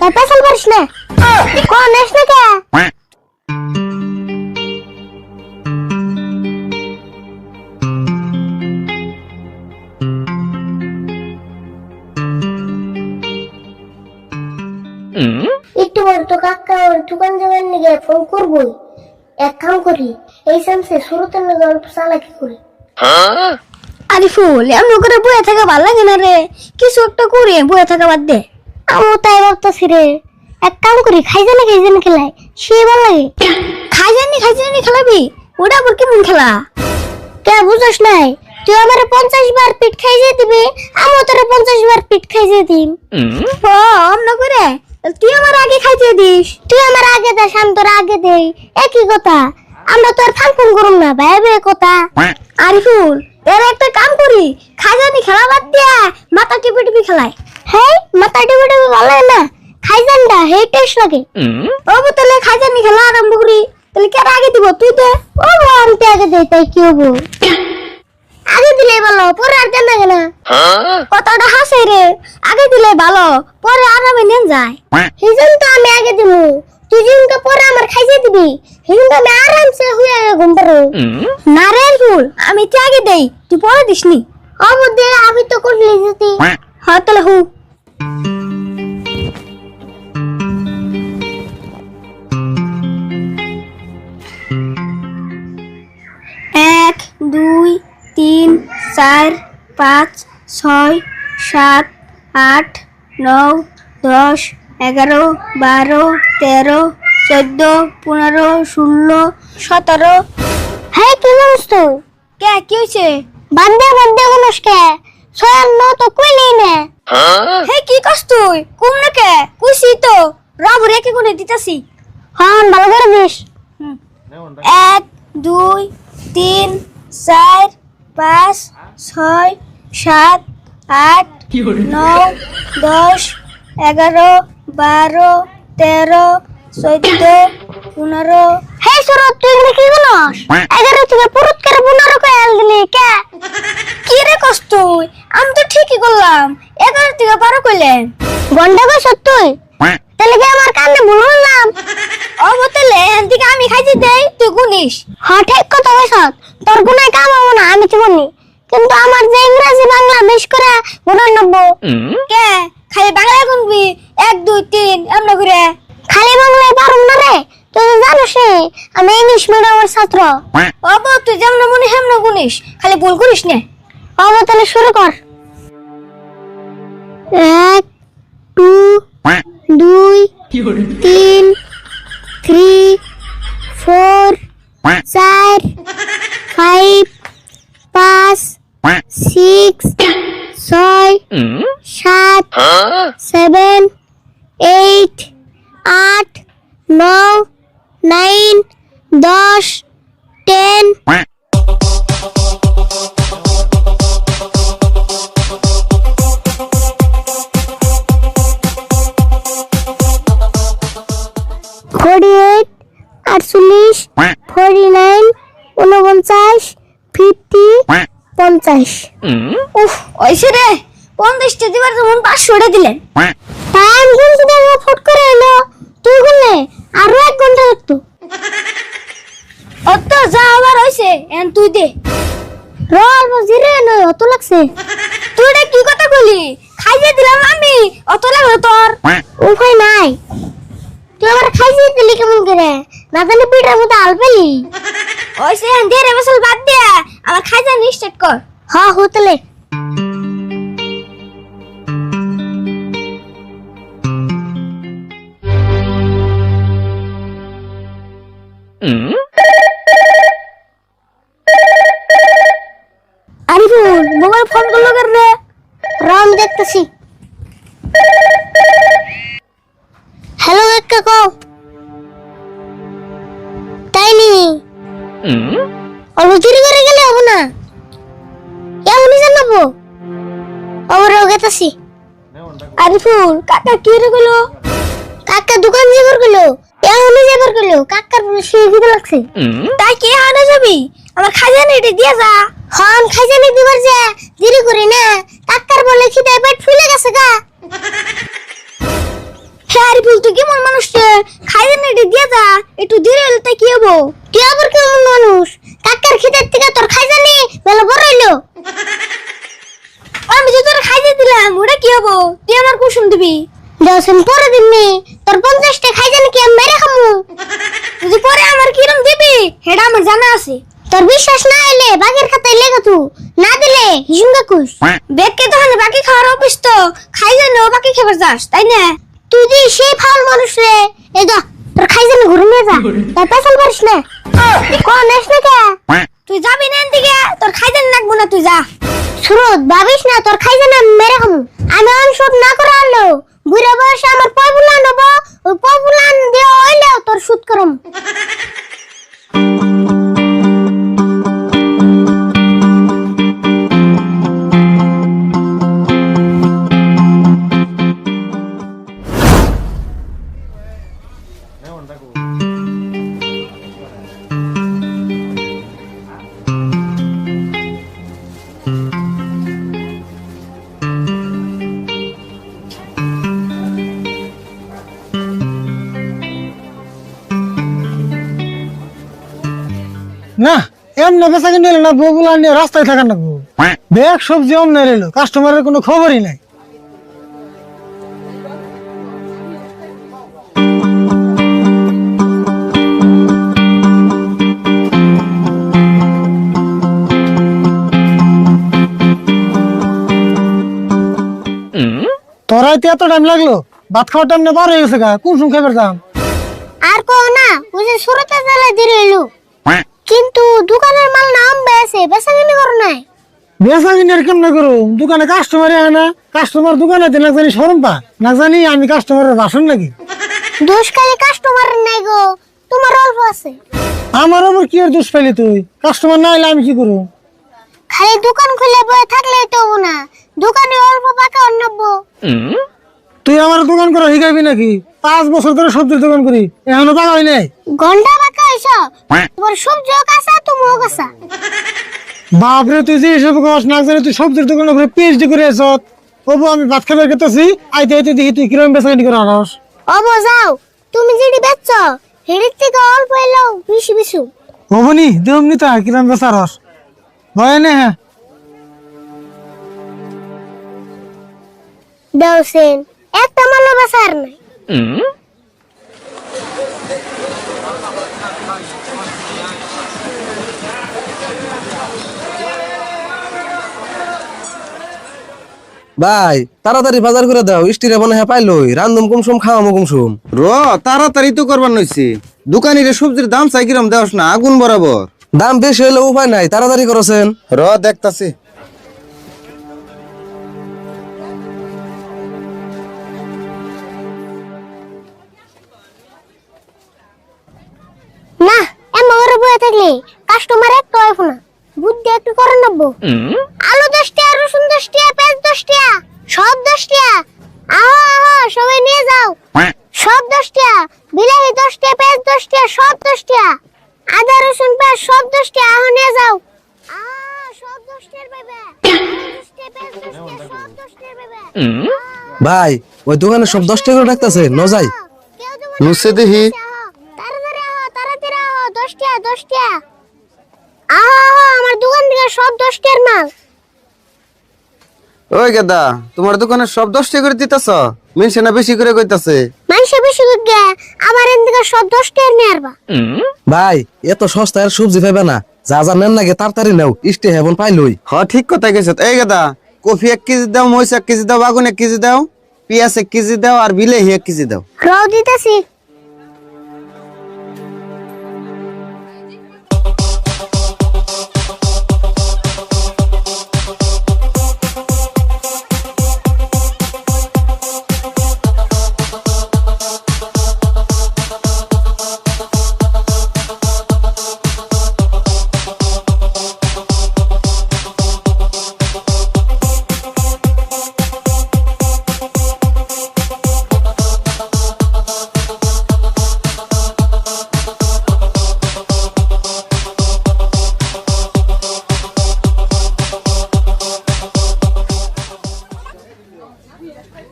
তাই পেছাল পারিস না কোন নেস না কে একটু বল তো কাকা ওর দোকান যাবেন নিয়ে ফোন করবই এক কাম করি এই সামসে শুরুতে না গল্প চালাকি করি আরিফুল এমন করে বয়ে থাকা ভালো লাগে না রে কিছু একটা করি বয়ে থাকা বাদ দে আমিও তাই ভাবতেছি রে এক কাম করি খাইজানি খেলাই সে ভালো লাগে খাইজানি খেলাবি ওটা আবার কেমন খেলা কে বুঝছ নাই তুই আমার 50 বার পিঠ খাইয়ে দিবি আমিও তোর 50 বার পিঠ খাইয়ে দিম ও অন্য করে তুই আমার আগে খাইতে দিস তুই আমার আগে দাস আমি তোর আগে দেই একই কথা আমরা তো আর ফাংশন করুম না ভাই কথা আরিফুল এর একটা কাম করি খাইজানি খেলা বাদ দিয়া মাথা টিপি খেলাই হ্যাঁ মাথা টিপি ভালো লাগে না খাইজানটা হেই টেস্ট লাগে ও তাহলে খাইজানি খেলা আরম্ভ করি তাহলে কে আগে দিব তুই দে ও আমি তো আগে দেই তাই কি হবো আগে দিলে ভালো পরে আর দেন না কতটা হাসে রে আগে দিলে ভালো পরে আরামে নেন যায় হিজন তো আমি আগে দিব তুই জিনকে পরে আমার খাইয়ে দিবি হিজন তো আমি আরামসে হয়ে ঘুম পারো না রে ফুল আমি তো আগে দেই তুই পরে দিসনি অবদে আমি তো করলি যেতে হ্যাঁ তাহলে হু এক 2 3 4 5 6 7 8 9 10 11 12 13 14 15 16 17 হ্যাঁ কি করছ তুই কে কি হইছে বান্দে কোনস কে ছয় ন তো কইলি না হ্যাঁ কি করছ তুই কোন না কে কইছি তো রাব রেকে কোনে দিতাছি হ্যাঁ ভালো করে দিস 1 2 3 4 5 6 7 8 9 10 11 12 13 14 15 হে সুরত তুই কি বলস 11 থেকে পুরুত করে 15 কই আল দিলি কে কি রে কস তুই আমি তো ঠিকই করলাম 11 থেকে 12 কইলেন গন্ডা কই তুই তাহলে কি আমার কানে ভুল হলাম ও বতলে এদিকে আমি খাইতে দেই তুই গুনিস হ্যাঁ ঠিক কথা কইছ তোর গুনাই কাম হবে না আমি তো গুনি কিন্তু আমার যে ইংরেজি বাংলা মিশ করে গুণন নব কে খালি বাংলা গুনবি 1 2 3 এমন করে খালি বাংলায় পারুম না রে তুই জানিস আমি ইংলিশ মিডিয়ামের ছাত্র ও বউ তুই যেমন মনে হেমন গুনিস খালি ভুল করিস না ও তাহলে শুরু কর 1 2 3 4 5 5 6 6 7 7 8 8 9 9 10 10 48 48 49 49 50 50 উফ ওইছে রে 50 টা দিবার যেমন 500 টা দিলেন টাইম কিন্তু দেখো ফট করে এলো তুই বললে আরো 1 ঘন্টা লাগতো অত যা আবার হইছে এন তুই দে রল বজিরে নয় অত লাগছে তুই এটা কি কথা কইলি খাইয়ে দিলাম আমি অত লাগলো তোর উপায় নাই তুই আমার খাইয়ে দিলি কেমন করে না জানি পিটার মতো আল পেলি ওইসে দে রে বসল বাদ দে আমার খাইজা নিশ্চিত কর হ্যাঁ হতলে আরিফুল মোবাইল ফোন করলো কেন রে রাম দেখতেছি হ্যালো একটা কও তাই নি অলুজিরি করে গেলে হবে না এমনি জানাবো আমরা গেতাছি আরিফুল কাকা কি রে গেল কাকা দোকান যাবার গেল এমনি যাবার গেল কাকার শুয়ে গিয়ে লাগছে তাই কি আনা যাবি আমার খাজানি দিয়ে যা হন খাজানি দিবার যা দেরি করি না কাকার বলে খিদে পেট ফুলে গেছে গা হ্যাঁ মুড়ে কি হবো, তুই আমার কুসুম দিবি। দশন পরে দিবি, তোর 50 টাকা খাই জানি কি আমি মেরে খামু। তুই পরে আমার কিরম দিবি হেডা আমার জানা আছে। তোর বিশ্বাস না এলে বাকির খাতায় লেখা তু, না দিলে হিসুঙ্গা কুস। বেগকে তো হানে বাকি খাওয়ার অফিস তো, খাই জানি ও বাকি খাবার যাস তাই না? তুই দি সেই ফাউল মানুষ রে। এই যা তোর খাই জানি ঘুরে নিয়ে যা, তাই পেছাল পারিস না। কোন নেস না কে? তুই যাবি না এদিকে, তোর খাই জানি লাগবো না, তুই যা। সুরত ভাবিস না তোর খাই জানি আমি মেরে খামু। আমি অনশোধ না করে আনলো বুড়া বয়সে আমার পয়বুলান হবো, ওই পয়বুলান দিয়ে হইলেও তোর সুদ করম। না এমনি বেচা কিনে এলো না, বউগুলা নিয়ে রাস্তায় থাকার না। ব্যাগ সবজি অমনে এলো, কাস্টমারের কোনো খবরই নাই। তোরাইতে এত টাইম লাগলো? ভাত খাওয়ার টাইম না বার হয়ে গেছে গা, কোন সময় খাবার দাম? আর কো না, ওই যে সুরতে জ্বালা দিয়ে এলো, কিন্তু দোকানের মাল নাম বেছে বেচা কিনে করো নাই। বেচা কিনে আর কেমন করো? দোকানে কাস্টমারে আনা, কাস্টমার দোকানে না জানি শরম পা, না জানি আমি কাস্টমারের বাসন নাকি? দোষ খালি কাস্টমারের নাই গো, তোমার অল্প আছে। আমার আবার কি আর দোষ পাইলি তুই? কাস্টমার না এলে আমি কি করবো? খালি দোকান খুলে বসে থাকলেই তো হবো না, দোকানে অল্প পাকা অন্নব্য। তুই আমার দোকান করা শিখাইবি নাকি? 5 বছর ধরে সবজির দোকান করি, এখনো টাকা হয় নাই। ঘন্টা পাকা এসব, তোমার সবজিও কাঁচা তুমিও কাঁচা। বাপরে তুই যে এসব কস না জানি, তুই সবজির দোকানে করে পিএইচডি করে এসছ। ওবো আমি ভাত খাবার খেতেছি, আইতে আইতে দেখি তুই কিরকম বেচাকেনি করে আনস। অবো যাও, তুমি যেটি বেচছ হেডির থেকে অল্প এলেও বেশি বেশি। হবনি দেমনি তা কিরকম বেচা রস ভয় নে। হ্যাঁ দেওসেন একটা মালও বেচার নাই। ভাই তাড়াতাড়ি বাজার করে দাও, স্টিরে মনে হয় পাইলই, রান্ধুম কুমসুম খাওয়ামো কুমসুম। তাড়াতাড়ি তো করবার নইছি। দোকানিরে সবজির দাম চাই কিরম দেওস না, আগুন বরাবর। দাম বেশি হইলে উপায় নাই, তাড়াতাড়ি করছেন। দেখতাছি। না এমন ওরে বয়ে থাকলে কাস্টমার একটা হয় না, বুদ্ধি একটু করে নেবো। আলু 10 টাকা, রসুন 10 টাকা, পেঁয়াজ 10 টাকা, সব 10 টাকা। আহো আহো সবাই নিয়ে যাও, সব 10 টাকা। বিলাহি 10 টাকা, পেঁয়াজ 10 টাকা, সব 10 টাকা। আদা রসুন পেঁয়াজ সব 10 টাকা, আহো নিয়ে যাও। সব 10 টাকার পাবে, 10 টাকা পেঁয়াজ 10 টাকা, সব 10 টাকার পাবে। ভাই ওই দোকানে সব 10 টাকা করে ডাকতেছে, ন যাই। কেউ দেবো না, নুসে দেখি। তাড়াতাড়ি আহো, তাড়াতাড়ি আহো, 10 টাকা 10 টাকা। আহো আহো আমার দোকান থেকে সব 10 টাকার মাল। ওই গেদা, তোমার দোকানে সব 10 টাকা করে দিতেছ? মিনছে না বেশি করে কইতাছে? মানুষে বেশি গে আমার এদিকে সব 10 টাকার নিয়ে আসবা। ভাই এত সস্তায় আর সবজি পাইবে না, যা যা নেন নাকি তাড়াতাড়ি নাও, স্টে হেবন পাইলই। ঠিক কথা কইছ। এই গেদা, কফি 1 কেজি দাও, মরিচ 1 কেজি দাও, বাগুন 1 কেজি দাও, পেঁয়াজ 1 কেজি দাও, আর বিলাহি 1 কেজি দাও। রও দিতেছি।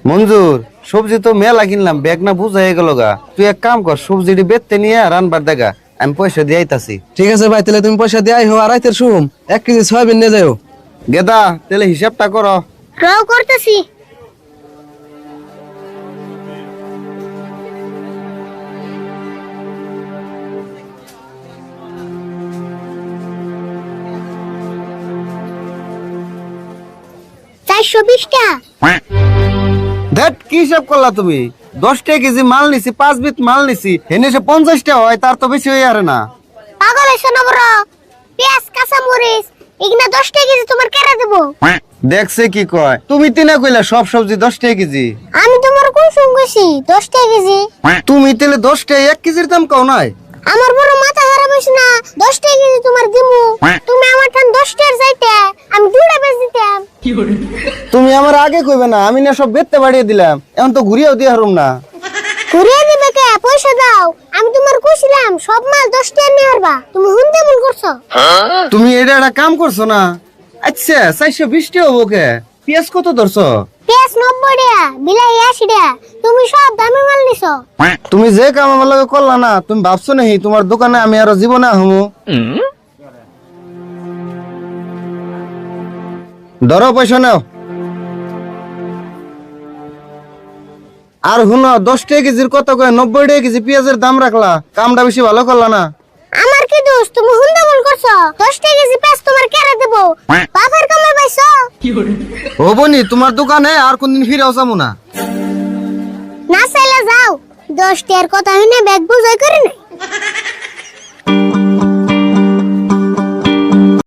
মঞ্জুর, সবজি তো মেলা কিনলাম, ব্যাগ না বুঝা হয়ে গেল গা। তুই এক কাম কর, সবজিটি বেচতে নিয়ে রানবার দেখা, আমি পয়সা দিয়ে আইতাছি। ঠিক আছে ভাই, তাহলে তুমি পয়সা দিয়ে আইহো, আর রাইতের শুম 1 কেজি সয়াবিন নিয়ে যাও। গেদা, তাহলে হিসাবটা করো। রও করতেছি। 420 টাকা। দেখ কি হিসাব করলা তুমি? 10 টাকা কেজি মাল নিছি, 5 বিট মাল নিছি, হেনে সে 50 টাকা হয়, তার তো বেশি হয়ে আরে না। পাগল হইছো না বড়? পেঁয়াজ কাঁচা মরিচ এগুলা 10 টাকা কেজি তোমার কেরা দেবো? দেখছে কি কয়, তুমি তিনা কইলা সব সবজি 10 টাকা কেজি। আমি তোমার কোন সঙ্গেছি 10 টাকা কেজি? তুমি তেলে 10 টাকা 1 কেজির দাম কও নাই? আমার বড় মাথা খারাপ হইছে না? 10 টাকা কেজি তোমার দিমু, তুমি আমার ঠান 10 টাকার চাইতে আমি 2টা বেচ দিতাম। তুমি আমার আগে কইবে না, আমি না সব বেচতে বাড়িয়ে দিলাম, এখন তো ঘুরিয়েও দিয়ে হারুম না। ঘুরিয়ে দিবে কে? পয়সা দাও। আমি তোমার কইছিলাম সব মাল 10 টাকা নিয়ে আসবা, তুমি হুনতে মন করছো। তুমি এটা একটা কাম করছো না? আচ্ছা 420 টাকা হবো কে? পেঁয়াজ কত ধরছো? পেঁয়াজ 90 টাকা, বিলাই 80 টাকা, তুমি সব দামি মাল নিছো। তুমি যে কাম আমার লগে করলা না, তুমি ভাবছো নাহি তোমার দোকানে আমি আরো জীবনে আহমু? ধরো পয়সা নাও। আর হুনো 10 টাকা কেজির কত কয় 90 টাকা কেজি পেঁয়াজের দাম রাখলা, কামটা বেশি ভালো করলা না। আমার কি দোষ? তুমি হুনতে মন করছো। 10 টাকা কেজি পেঁয়াজ তোমার কেরা দেবো? বাপের কামাই পাইছো। ও বনি, তোমার দোকানে আর কোনদিন ফিরে আসামু না। না চাইলে যাও, 10 টাকার কথা হইনে ব্যাগ বুঝাই করে নাই।